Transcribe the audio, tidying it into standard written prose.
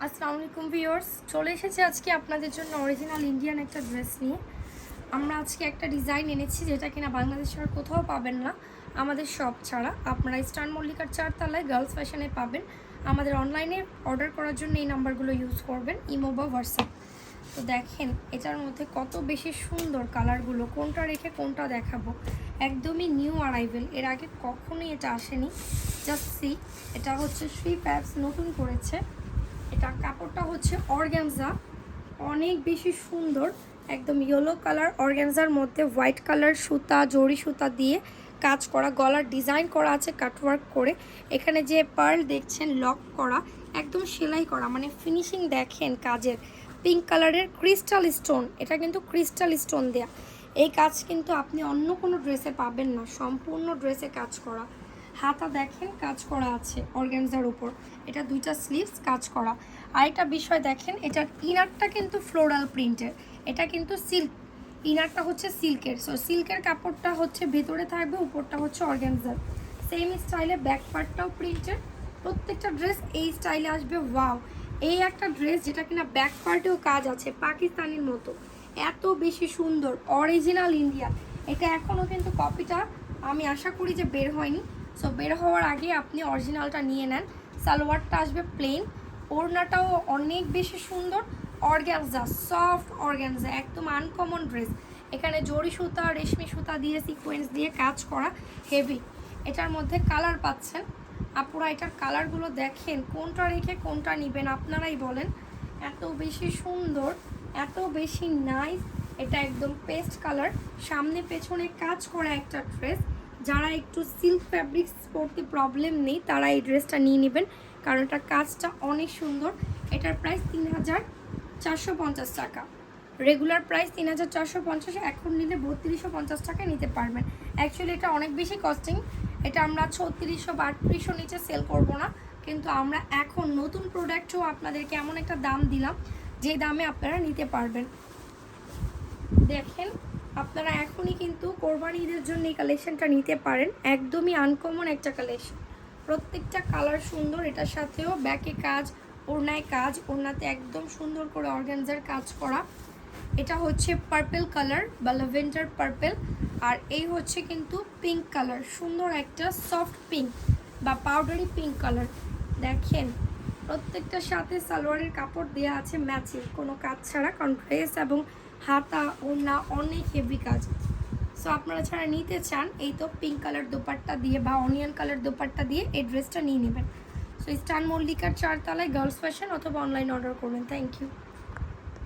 আসসালামু আলাইকুম ভিউয়ার্স, চলে এসেছি আজকে আপনাদের জন্য অরিজিনাল ইন্ডিয়ান একটা ড্রেস নিয়ে। আমরা আজকে একটা ডিজাইন এনেছি যেটা কিনা বাংলাদেশের আর কোথাও পাবেন না আমাদের শপ ছাড়া। আপনারা ইস্টার্ন মল্লিকার 4 তলায় গার্লস ফ্যাশনে পাবেন। আমাদের অনলাইনে অর্ডার করার জন্য এই নাম্বারগুলো ইউজ করবেন, ইমো বা হোয়াটসঅ্যাপ। তো দেখেন এটার মধ্যে কত বেশি সুন্দর কালারগুলো, কোনটা রেখে কোনটা দেখাবো। একদমই নিউ অ্যারাইভেল, এর আগে কখনোই এটা আসেনি। জাস্ট সি, এটা হচ্ছে শ্রী ফ্যাবস নতুন করেছে। এটা কাপড়টা হচ্ছে অর্গানজা, অনেক বেশি সুন্দর, একদম ইয়েলো কালার অর্গানজার মধ্যে হোয়াইট কালার সুতা, জরি সুতা দিয়ে কাজ করা, গলার ডিজাইন করা আছে কাটওয়ার্ক করে। এখানে যে পার্ল দেখছেন লক করা, একদম সেলাই করা, মানে ফিনিশিং দেখেন কাজের। পিঙ্ক কালারের ক্রিস্টাল স্টোন, এটা কিন্তু ক্রিস্টাল স্টোন দেয়া। এই কাজ কিন্তু আপনি অন্য কোনো ড্রেসে পাবেন না, সম্পূর্ণ ড্রেসে কাজ করা। হাতা দেখেন কাজ করা আছে অর্গানজার উপর, এটা দুইটা স্লিভস কাজ করা। আরেকটা বিষয় দেখেন, এটার ইনারটা কিন্তু ফ্লোরাল প্রিন্টের, এটা কিন্তু সিল্ক, ইনারটা হচ্ছে সিল্কের। সো সিল্কের কাপড়টা হচ্ছে ভেতরে থাকবে, উপরটা হচ্ছে অর্গানজার। সেম স্টাইলে ব্যাক পার্টটাও প্রিন্টের। প্রত্যেকটা ড্রেস এই স্টাইলে আসবে। ওয়াও, এই একটা ড্রেস যেটা কিনা ব্যাক পার্টেও কাজ আছে পাকিস্তানির মতো, এত বেশি সুন্দর, অরিজিনাল ইন্ডিয়া। এটা এখনও কিন্তু কপিটা আমি আশা করি যে বের হয়নি। সো বের হওয়ার আগে আপনি অরিজিনালটা নিয়ে নেন। সালোয়ারটা আসবে প্লেন, ওড়নাটাও অনেক বেশি সুন্দর, অর্গানজা, সফট অর্গানজা, একদম আনকমন ড্রেস। এখানে জরি সুতা, রেশমি সুতা দিয়ে সিকোয়েন্স দিয়ে কাজ করা, হেভি। এটার মধ্যে কালার পাচ্ছেন আপুরা, এটার কালারগুলো দেখেন, কোনটা রেখে কোনটা নেবেন আপনারাই বলেন। এত বেশি সুন্দর, এত বেশি নাইস। এটা একদম পেস্ট কালার, সামনে পেছনে কাজ করা একটা ড্রেস। যারা একটু সিল্ক ফ্যাব্রিক্স পরতে প্রবলেম নেই তারা এই ড্রেসটা নিয়ে নেবেন, কারণ এটার কাজটা অনেক সুন্দর। এটার প্রাইস 3450 টাকা, রেগুলার প্রাইস 3450, এখন নিলে 3250 টাকায় নিতে পারবেন। অ্যাকচুয়ালি এটা অনেক বেশি কস্টিং, এটা আমরা 3600 বা 3800 নিচে সেল করব না, কিন্তু আমরা এখন নতুন প্রোডাক্টও আপনাদেরকে এমন একটা দাম দিলাম যে দামে আপনারা নিতে পারবেন। দেখেন আপনারা এখনই কিন্তু কোরবানি ঈদের জন্য এই কালেকশনটা নিতে পারেন, একদমই আনকমন একটা কালেকশন। প্রত্যেকটা কালার সুন্দর, এটার সাথেও ব্যাকে কাজ, ওড়নায় কাজ, ওড়নাতে একদম সুন্দর করে অর্গানজার কাজ করা। এটা হচ্ছে পার্পল কালার বা ল্যাভেন্ডার পার্পল, আর এই হচ্ছে কিন্তু পিঙ্ক কালার, সুন্দর একটা সফট পিঙ্ক বা পাউডারি পিঙ্ক কালার। দেখেন প্রত্যেকটার সাথে সালোয়ারের কাপড় দেওয়া আছে ম্যাচিং, কোনো কাজ ছাড়া, কারণ ড্রেস এবং হাতা ওড়না অনেক হেভি কাজ। সো আপনারা যারা নিতে চান, এই তো পিঙ্ক কালার দোপাট্টা দিয়ে বা অনিয়ন কালার দোপাট্টা দিয়ে এই ড্রেসটা নিয়ে নেবেন। সো ইস্টার্ন মল্লিকার 4 তলায় গার্লস ফ্যাশন, অথবা অনলাইন অর্ডার করবেন। Thank you.